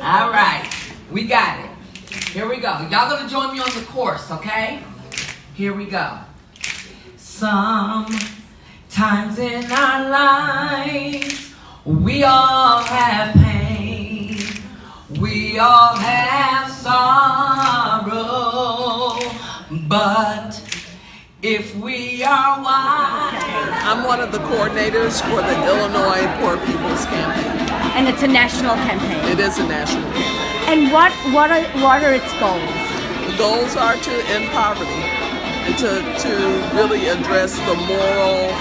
All right, we got it. Here we go. Y'all gonna join me on the course, okay? Here we go. Sometimes in our lives, we all have pain. We all have sorrow. But if we are wise... I'm one of the coordinators for the Illinois Poor People's Campaign. And it's a national campaign. It is a national campaign. And what are its goals? The goals are to end poverty and to really address the moral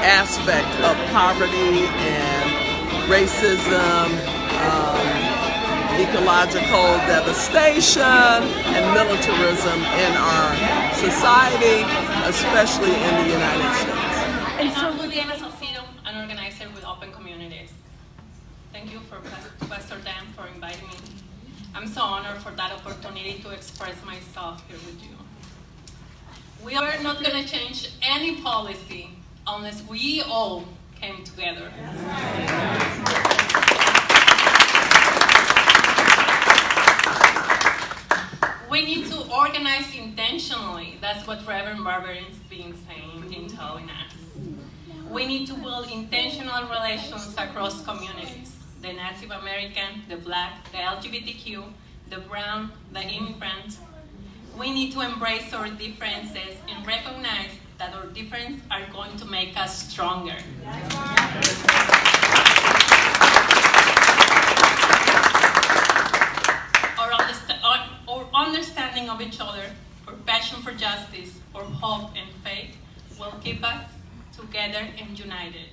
aspect of poverty and racism, ecological devastation, and militarism in our society, especially in the United States. And so Liliana Salcido, an organizer with Open Communities. Thank you for Pastor Dan for inviting me. I'm so honored for that opportunity to express myself here with you. We are not going to change any policy unless we all came together. We need to organize intentionally. That's what Reverend Barberin's been saying and telling us. We need to build intentional relations across communities. The Native American, the Black, the LGBTQ, the brown, the immigrant. We need to embrace our differences and recognize that our differences are going to make us stronger. Our understanding of each other, our passion for justice, our hope and faith will keep us together and united.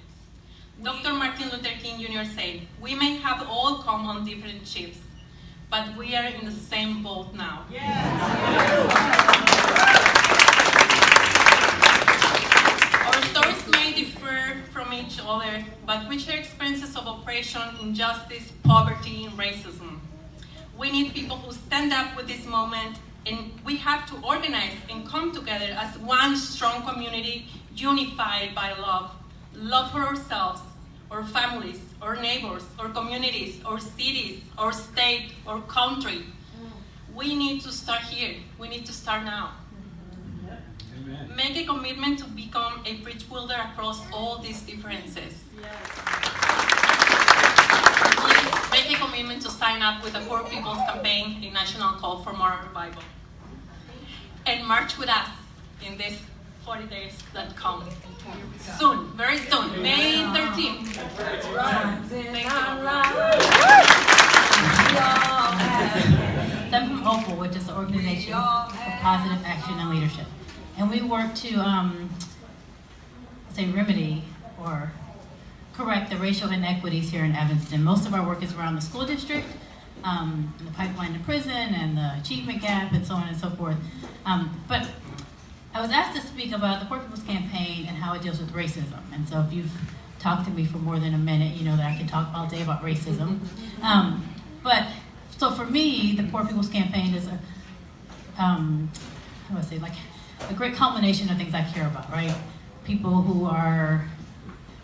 Dr. Martin Luther King Jr. said, "We may have all come on different ships, but we are in the same boat now." Our stories may differ from each other, but we share experiences of oppression, injustice, poverty, and racism. We need people who stand up with this moment, and we have to organize and come together as one strong community, unified by love. Love for ourselves, our families, our neighbors, our communities, our cities, our state, our country. We need to start here. We need to start now. Amen. Make a commitment to become a bridge builder across all these differences. Please make a commitment to sign up with the Poor People's Campaign, a national call for moral revival. And march with us in these 40 days that come. Soon, very soon, May 13th. Thank you. I'm from OPAL, which is the Organization for Positive Action and Leadership. And we work to, remedy or correct the racial inequities here in Evanston. Most of our work is around the school district, the pipeline to prison, and the achievement gap, and so on and so forth. But I was asked to speak about the Poor People's Campaign and how it deals with racism. And so if you've talked to me for more than a minute, you know that I can talk all day about racism. So for me, the Poor People's Campaign is a great culmination of things I care about, right? People who are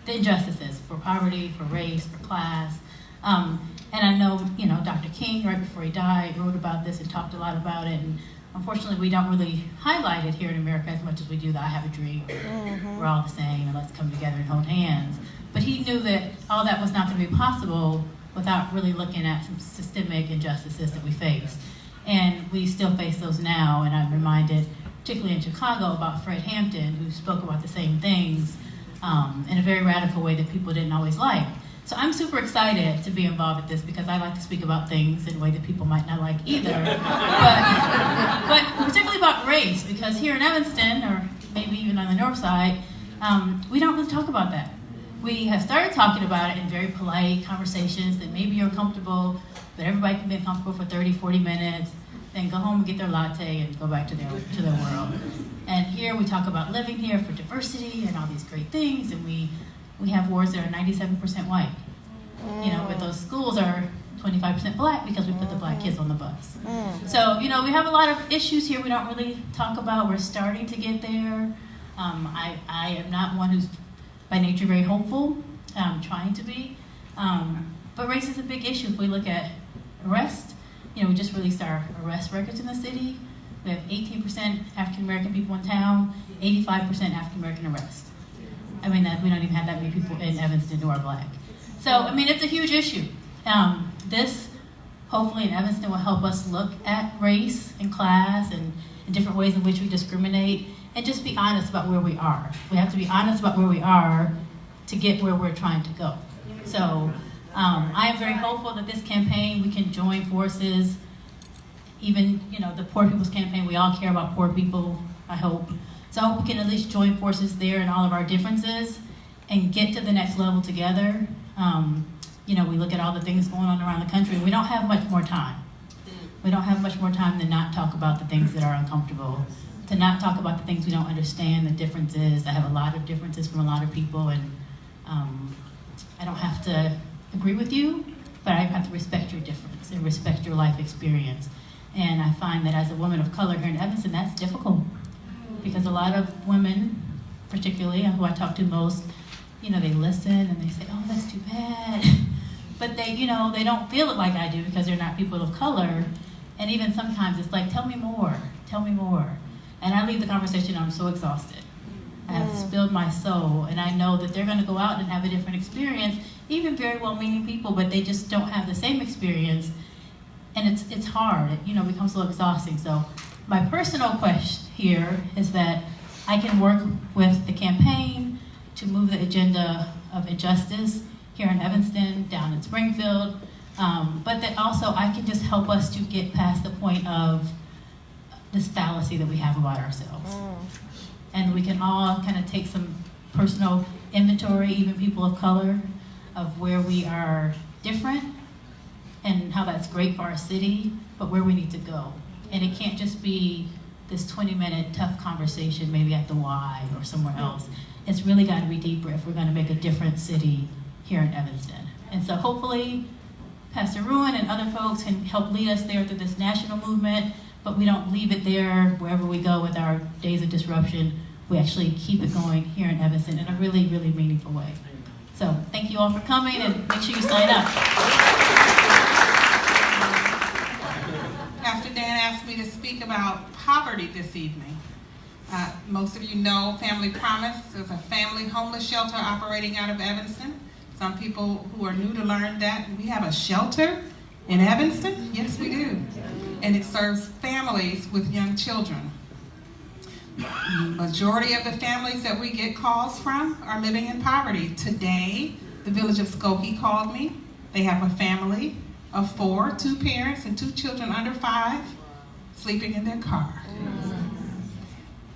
the injustices for poverty, for race, for class. And I know, Dr. King, right before he died, wrote about this and talked a lot about it. And unfortunately, we don't really highlight it here in America as much as we do the I Have a Dream. We're all the same, and let's come together and hold hands. But he knew that all that was not going to be possible without really looking at some systemic injustices that we face. And we still face those now, and I'm reminded, particularly in Chicago, about Fred Hampton, who spoke about the same things in a very radical way that people didn't always like. So I'm super excited to be involved with this because I like to speak about things in a way that people might not like either. but particularly about race, because here in Evanston, or maybe even on the north side, we don't really talk about that. We have started talking about it in very polite conversations that maybe you're comfortable, but everybody can be uncomfortable for 30, 40 minutes, then go home and get their latte and go back to their world. And here we talk about living here for diversity and all these great things, and we have wards that are 97% white. But those schools are 25% black because we put the black kids on the bus. So, we have a lot of issues here we don't really talk about. We're starting to get there. I am not one who's by nature very hopeful, trying to be. But race is a big issue. If we look at arrest, we just released our arrest records in the city. We have 18% African American people in town, 85% African American arrest. I mean, we don't even have that many people in Evanston who are black. So, I mean, it's a huge issue. This, hopefully in Evanston, will help us look at race and class and different ways in which we discriminate, and just be honest about where we are. We have to be honest about where we are to get where we're trying to go. So I am very hopeful that this campaign, we can join forces. Even, the Poor People's Campaign, we all care about poor people, I hope. So I hope we can at least join forces there in all of our differences and get to the next level together. We look at all the things going on around the country. We don't have much more time. We don't have much more time to not talk about the things that are uncomfortable, to not talk about the things we don't understand, the differences. I have a lot of differences from a lot of people, and I don't have to agree with you, but I have to respect your difference and respect your life experience. And I find that as a woman of color here in Evanston, that's difficult, because a lot of women, particularly who I talk to most, they listen and they say, oh, that's too bad. But they don't feel it like I do because they're not people of color. And even sometimes it's like, tell me more. And I leave the conversation, I'm so exhausted. I have spilled my soul, and I know that they're gonna go out and have a different experience, even very well-meaning people, but they just don't have the same experience. And it's hard, it becomes so exhausting. So my personal quest here is that I can work with the campaign to move the agenda of injustice here in Evanston, down in Springfield, but that also I can just help us to get past the point of this fallacy that we have about ourselves. And we can all kind of take some personal inventory, even people of color, of where we are different and how that's great for our city, but where we need to go. And it can't just be this 20-minute tough conversation maybe at the Y or somewhere else. It's really got to be deeper if we're going to make a different city here in Evanston. And so hopefully Pastor Ruin and other folks can help lead us there through this national movement, but we don't leave it there wherever we go with our days of disruption. We actually keep it going here in Evanston in a really, really meaningful way. So thank you all for coming, and make sure you sign up. Pastor Dan asked me to speak about poverty this evening. Most of you know Family Promise is a family homeless shelter operating out of Evanston. Some people who are new to learn that we have a shelter in Evanston. Yes, we do. And it serves families with young children. The majority of the families that we get calls from are living in poverty. Today, the village of Skokie called me. They have a family of 4, 2 parents and 2 children under 5, sleeping in their car.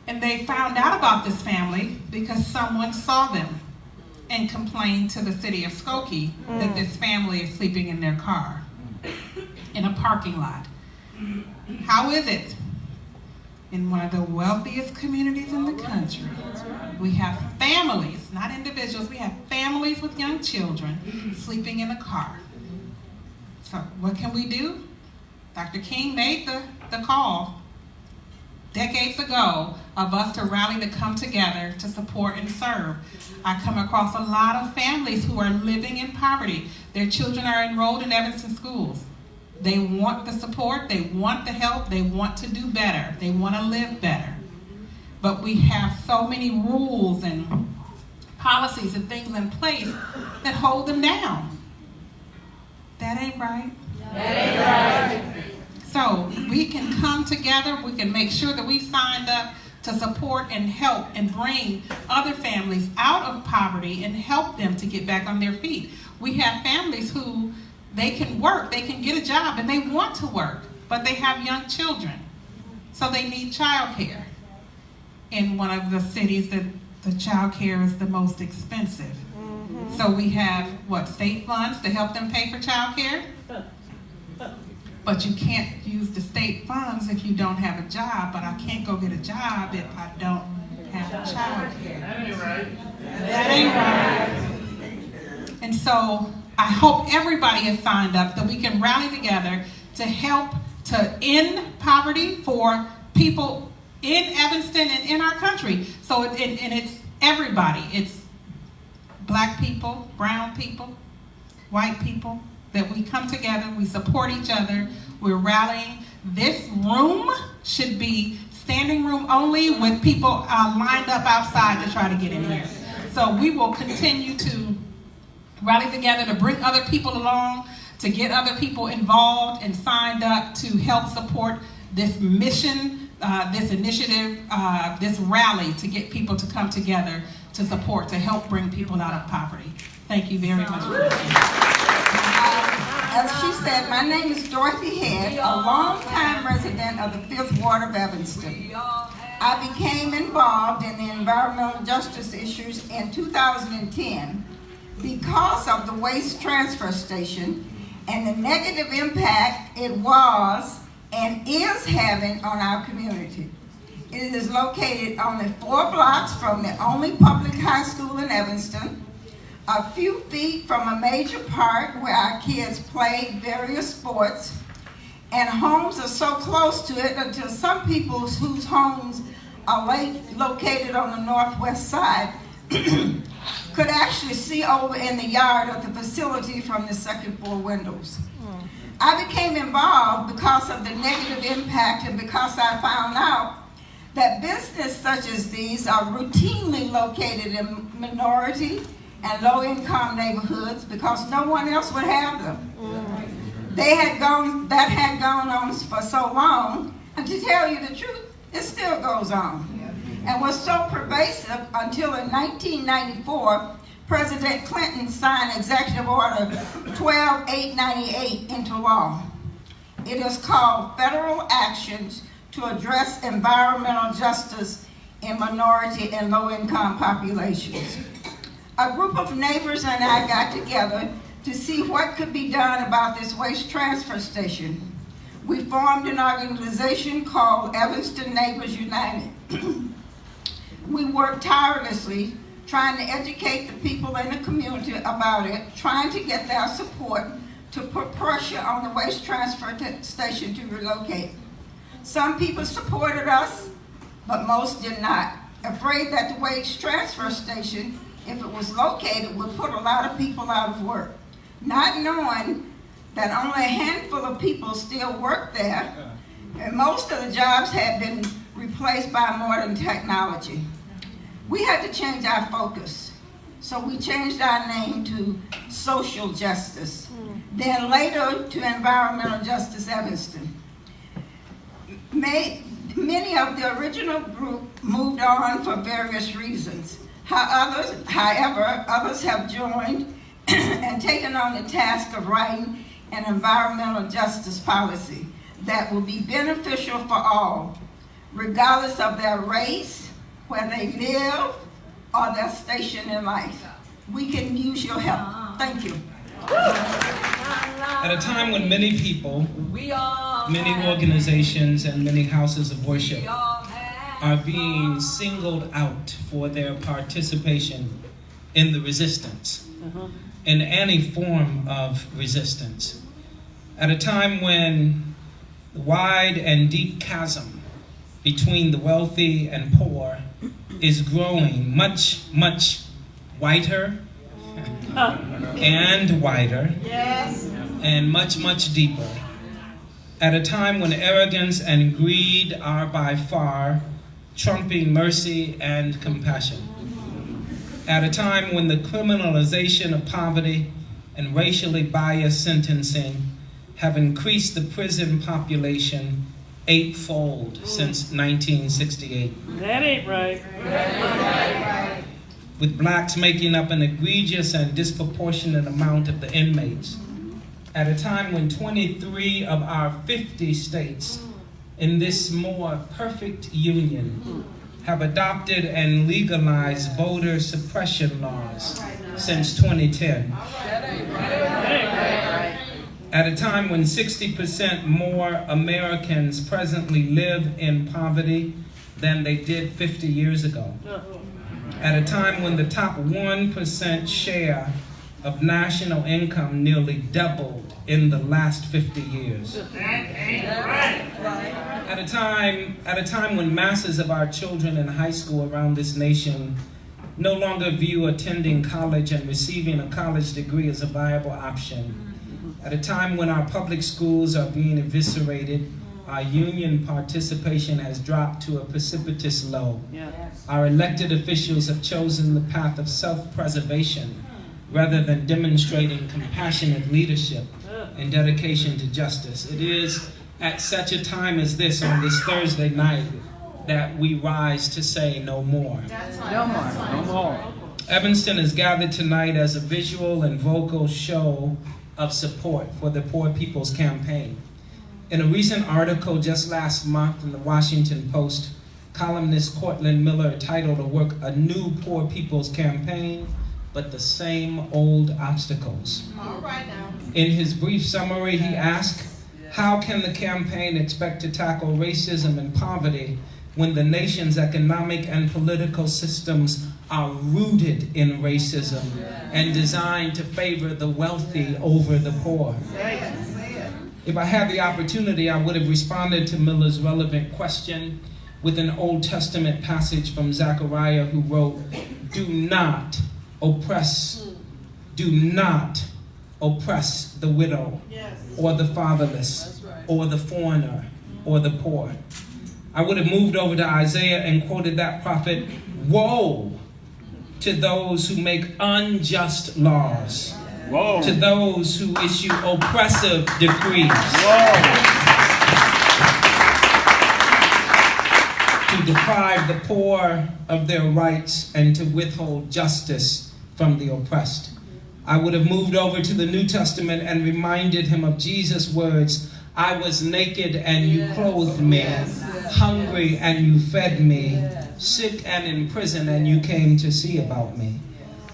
And they found out about this family because someone saw them and complained to the city of Skokie that this family is sleeping in their car in a parking lot. How is it? In one of the wealthiest communities in the country, we have families, not individuals, we have families with young children sleeping in a car. So what can we do? Dr. King made the call decades ago of us to rally to come together to support and serve. I come across a lot of families who are living in poverty. Their children are enrolled in Evanston schools. They want the support, they want the help, they want to do better, they want to live better. But we have so many rules and policies and things in place that hold them down. That ain't right. That ain't right. So we can come together, we can make sure that we signed up to support and help and bring other families out of poverty and help them to get back on their feet. We have families who they can work, they can get a job, and they want to work, but they have young children. So they need child care. In one of the cities that the child care is the most expensive. So we have, state funds to help them pay for child care? But you can't use the state funds if you don't have a job, but I can't go get a job if I don't have child care. That ain't right. That ain't right. And so I hope everybody is signed up that we can rally together to help to end poverty for people in Evanston and in our country. So it's everybody. It's black people, brown people, white people, that we come together, we support each other, we're rallying. This room should be standing room only with people lined up outside to try to get in here. So we will continue to rally together to bring other people along, to get other people involved and signed up to help support this mission, this initiative, this rally to get people to come together to support, to help bring people out of poverty. Thank you very much. As she said, my name is Dorothy Head, a longtime resident of the 5th Ward of Evanston. I became involved in the environmental justice issues in 2010 because of the waste transfer station and the negative impact it was and is having on our community. It is located only 4 blocks from the only public high school in Evanston, a few feet from a major park where our kids play various sports, and homes are so close to it until some people whose homes are located on the northwest side could actually see over in the yard of the facility from the second floor windows. I became involved because of the negative impact and because I found out that businesses such as these are routinely located in minority and low-income neighborhoods because no one else would have them. That had gone on for so long, and to tell you the truth, it still goes on. And was so pervasive until in 1994, President Clinton signed Executive Order 12898 into law. It is called Federal Actions to Address Environmental Justice in Minority and Low-Income Populations. A group of neighbors and I got together to see what could be done about this waste transfer station. We formed an organization called Evanston Neighbors United. We worked tirelessly trying to educate the people in the community about it, trying to get their support to put pressure on the waste transfer station to relocate. Some people supported us, but most did not, afraid that the waste transfer station, if it was located, would put a lot of people out of work, not knowing that only a handful of people still work there, and most of the jobs had been replaced by modern technology. We had to change our focus, so we changed our name to Social Justice, then later to Environmental Justice Evanston. Many of the original group moved on for various reasons. However, others have joined and taken on the task of writing an environmental justice policy that will be beneficial for all, regardless of their race, where they live, or their station in life. We can use your help. Thank you. At a time when many people, many organizations, and many houses of worship are being singled out for their participation in the resistance, in any form of resistance. At a time when the wide and deep chasm between the wealthy and poor is growing much, much whiter and wider, and much, much deeper. At a time when arrogance and greed are by far trumping mercy and compassion. At a time when the criminalization of poverty and racially biased sentencing have increased the prison population 8-fold since 1968. That ain't right. With blacks making up an egregious and disproportionate amount of the inmates. At a time when 23 of our 50 states in this more perfect union have adopted and legalized voter suppression laws since 2010. At a time when 60% more Americans presently live in poverty than they did 50 years ago. At a time when the top 1% share of national income nearly doubled in the last 50 years. At a time when masses of our children in high school around this nation no longer view attending college and receiving a college degree as a viable option. At a time when our public schools are being eviscerated, our union participation has dropped to a precipitous low. Our elected officials have chosen the path of self-preservation rather than demonstrating compassionate leadership and dedication to justice. It is at such a time as this, on this Thursday night, that we rise to say no more. No more. No more. Evanston is gathered tonight as a visual and vocal show of support for the Poor People's Campaign. In a recent article just last month in the Washington Post, columnist Cortland Miller titled a work, "A New Poor People's Campaign, but the Same Old Obstacles." All right now. In his brief summary, he asked, how can the campaign expect to tackle racism and poverty when the nation's economic and political systems are rooted in racism and designed to favor the wealthy over the poor? If I had the opportunity, I would have responded to Miller's relevant question with an Old Testament passage from Zechariah, who wrote, do not oppress the widow or the fatherless or the foreigner or the poor. I would have moved over to Isaiah and quoted that prophet, woe to those who make unjust laws, woe to those who issue oppressive decrees, to deprive the poor of their rights and to withhold justice from the oppressed. I would have moved over to the New Testament and reminded him of Jesus' words, I was naked and you clothed me, hungry and you fed me, sick and in prison and you came to see about me.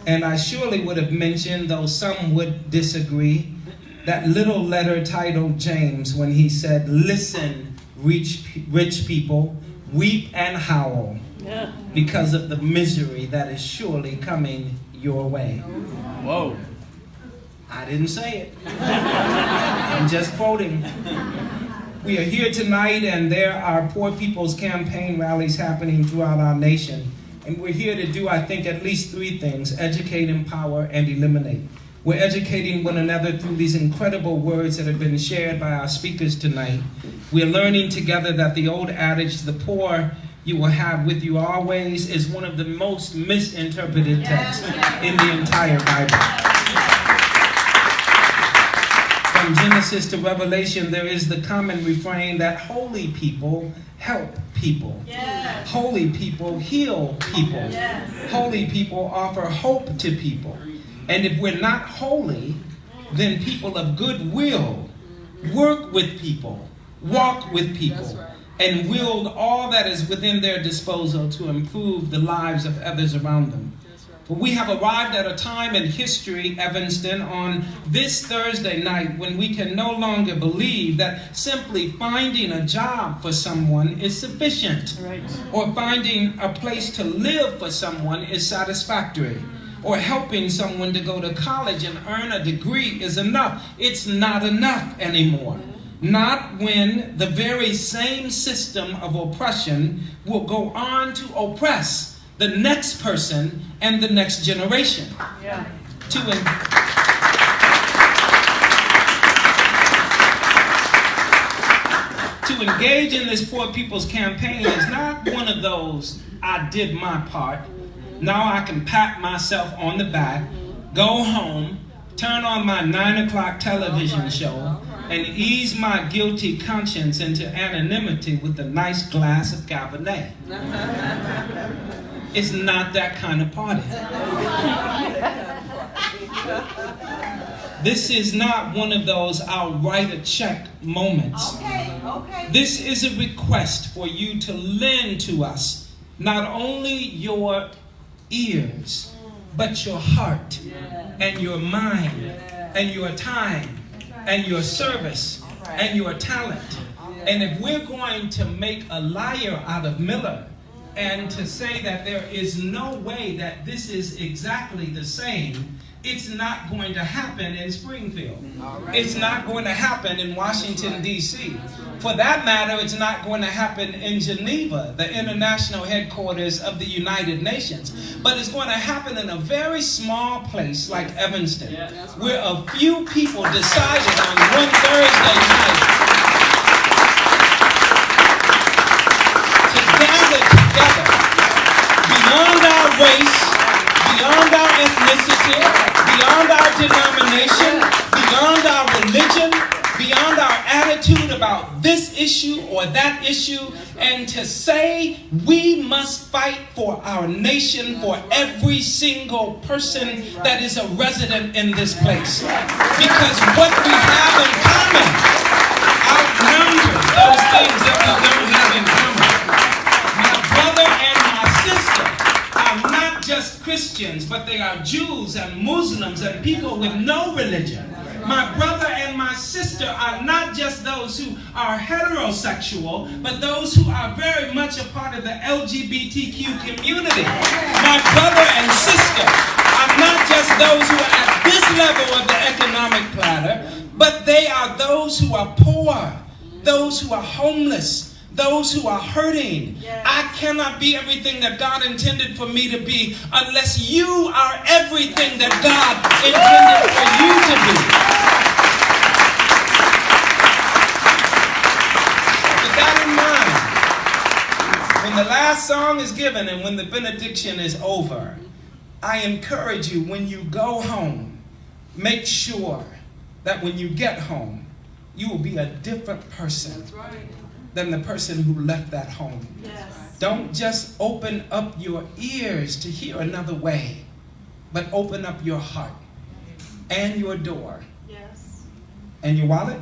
And I surely would have mentioned, though some would disagree, that little letter titled James when he said, listen, rich people, weep and howl because of the misery that is surely coming your way. Whoa. I didn't say it. I'm just quoting. We are here tonight and there are Poor People's Campaign rallies happening throughout our nation. And we're here to do, I think, at least three things: educate, empower, and eliminate. We're educating one another through these incredible words that have been shared by our speakers tonight. We're learning together that the old adage, the poor you will have with you always, is one of the most misinterpreted texts in the entire Bible. From Genesis to Revelation, there is the common refrain that holy people help people. Yes. Holy people heal people. Yes. Holy people offer hope to people. And if we're not holy, then people of goodwill work with people, walk with people, and wield all that is within their disposal to improve the lives of others around them. But we have arrived at a time in history, Evanston, on this Thursday night when we can no longer believe that simply finding a job for someone is sufficient, or finding a place to live for someone is satisfactory, or helping someone to go to college and earn a degree is enough. It's not enough anymore. Not when the very same system of oppression will go on to oppress the next person and the next generation. Yeah. To engage in this Poor People's Campaign is not one of those, I did my part, now I can pat myself on the back, go home, turn on my 9 o'clock television show, and ease my guilty conscience into anonymity with a nice glass of Cabernet. It's not that kind of party. This is not one of those I'll write a check moments. This is a request for you to lend to us not only your ears, but your heart and your mind and your time and your service and your talent. And if we're going to make a liar out of Miller and to say that there is no way that this is exactly the same, It's not going to happen in Springfield. It's not going to happen in Washington, D.C. For that matter, it's not going to happen in Geneva, the international headquarters of the United Nations. But it's going to happen in a very small place like Evanston, where a few people decided on one Thursday night to gather together beyond our race, beyond our ethnicity, beyond our denomination, beyond our religion, beyond our attitude about this issue or that issue, and to say we must fight for our nation, for every single person that is a resident in this place. Because what we have in common outnumbers those things that we don't have in common. My brother and my sister are not just Christians, but they are Jews and Muslims and people with no religion. My brother and my sister are not just those who are heterosexual, but those who are very much a part of the LGBTQ community. My brother and sister are not just those who are at this level of the economic platter, but they are those who are poor, those who are homeless, those who are hurting. I cannot be everything that God intended for me to be unless you are everything that God intended for you to be. With that in mind, when the last song is given and when the benediction is over, I encourage you, when you go home, make sure that when you get home, you will be a different person. That's right. Than the person who left that home. Yes. Don't just open up your ears to hear another way, but open up your heart and your door. Yes. And your wallet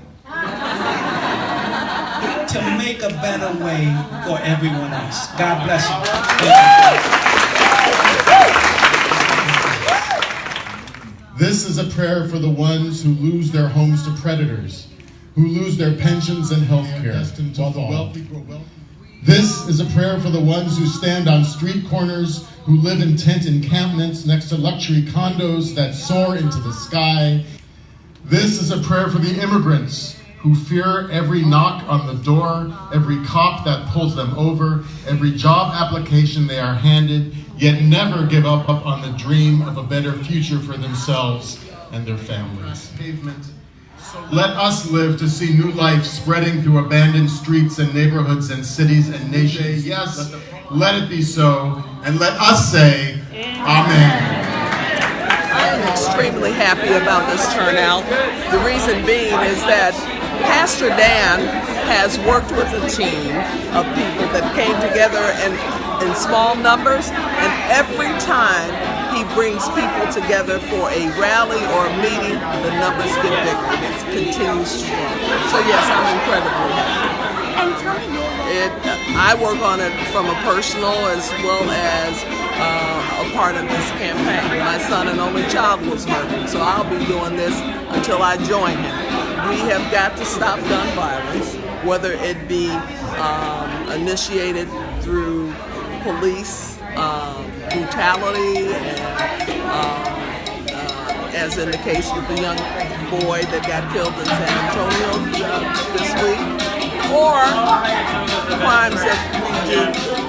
to make a better way for everyone else. God bless you. This is a prayer for the ones who lose their homes to predators, who lose their pensions and health care while the wealthy grow wealthy. This is a prayer for the ones who stand on street corners, who live in tent encampments next to luxury condos that soar into the sky. This is a prayer for the immigrants who fear every knock on the door, every cop that pulls them over, every job application they are handed, yet never give up on the dream of a better future for themselves and their families. Pavement. Let us live to see new life spreading through abandoned streets and neighborhoods and cities and nations. Yes, let it be so, and let us say, Amen. I am extremely happy about this turnout. The reason being is that Pastor Dan has worked with a team of people that came together in small numbers, and every time he brings people together for a rally or a meeting, the numbers get bigger. It continues to grow. So yes, I'm incredibly happy. And tell me your role. I work on it from a personal as well as a part of this campaign. My son and only child was murdered, so I'll be doing this until I join him. We have got to stop gun violence, whether it be initiated through police brutality, and as in the case with the young boy that got killed in San Antonio this week, or crimes that we do,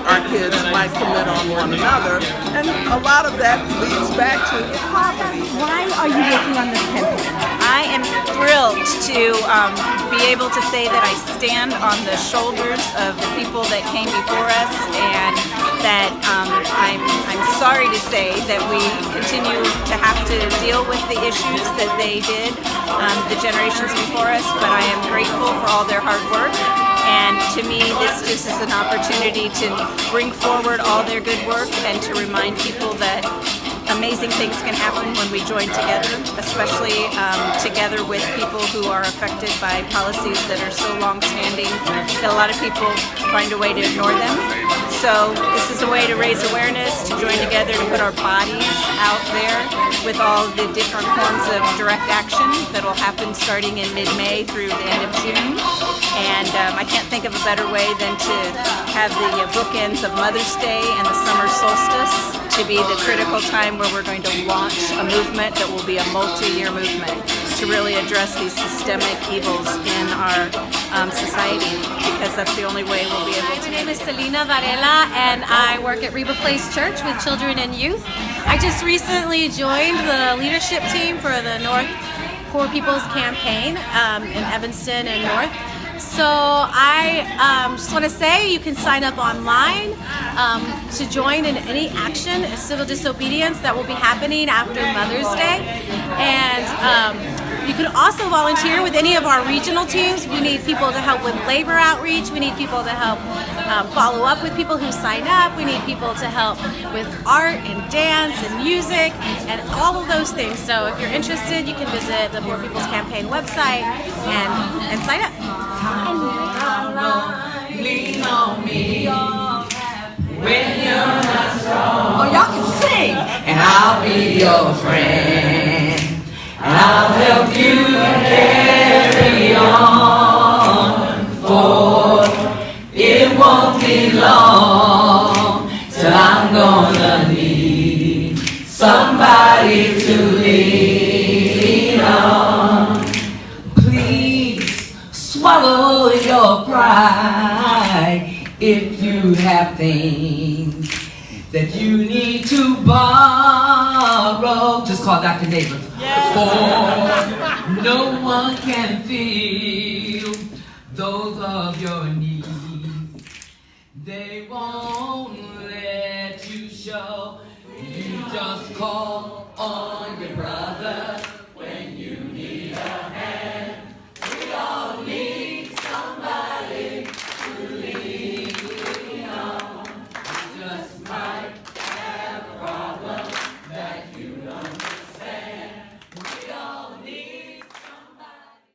our kids might commit on one another, and a lot of that leads back to poverty. Why are you working on this campaign? I am thrilled to be able to say that I stand on the shoulders of the people that came before us, and that I'm sorry to say that we continue to have to deal with the issues that they did, the generations before us, but I am grateful for all their hard work. And to me, this just is an opportunity to bring forward all their good work and to remind people that amazing things can happen when we join together, especially together with people who are affected by policies that are so long-standing that a lot of people find a way to ignore them. So this is a way to raise awareness, to join together, to put our bodies out there with all the different forms of direct action that will happen starting in mid-May through the end of June. And I can't think of a better way than to have the bookends of Mother's Day and the summer solstice to be the critical time where we're going to launch a movement that will be a multi-year movement to really address these systemic evils in our society, because that's the only way we'll be able to. My name is Celina Varela, and I work at Reba Place Church with children and youth. I just recently joined the leadership team for the North Poor People's Campaign in Evanston and North. So I just want to say you can sign up online to join in any action of civil disobedience that will be happening after Mother's Day. And you can also volunteer with any of our regional teams. We need people to help with labor outreach. We need people to help follow up with people who sign up. We need people to help with art and dance and music and all of those things. So if you're interested, you can visit the Poor People's Campaign website and sign up. Lean on me when you're not strong. Oh, y'all can sing. And I'll be your friend. And I'll help you carry on. For it won't be long till I'm gonna need somebody to lean on. Please swallow your pride if you have things that you need to borrow. Just call Dr. Nabors. For no one can feel those of your needs. They won't let you show. You just call on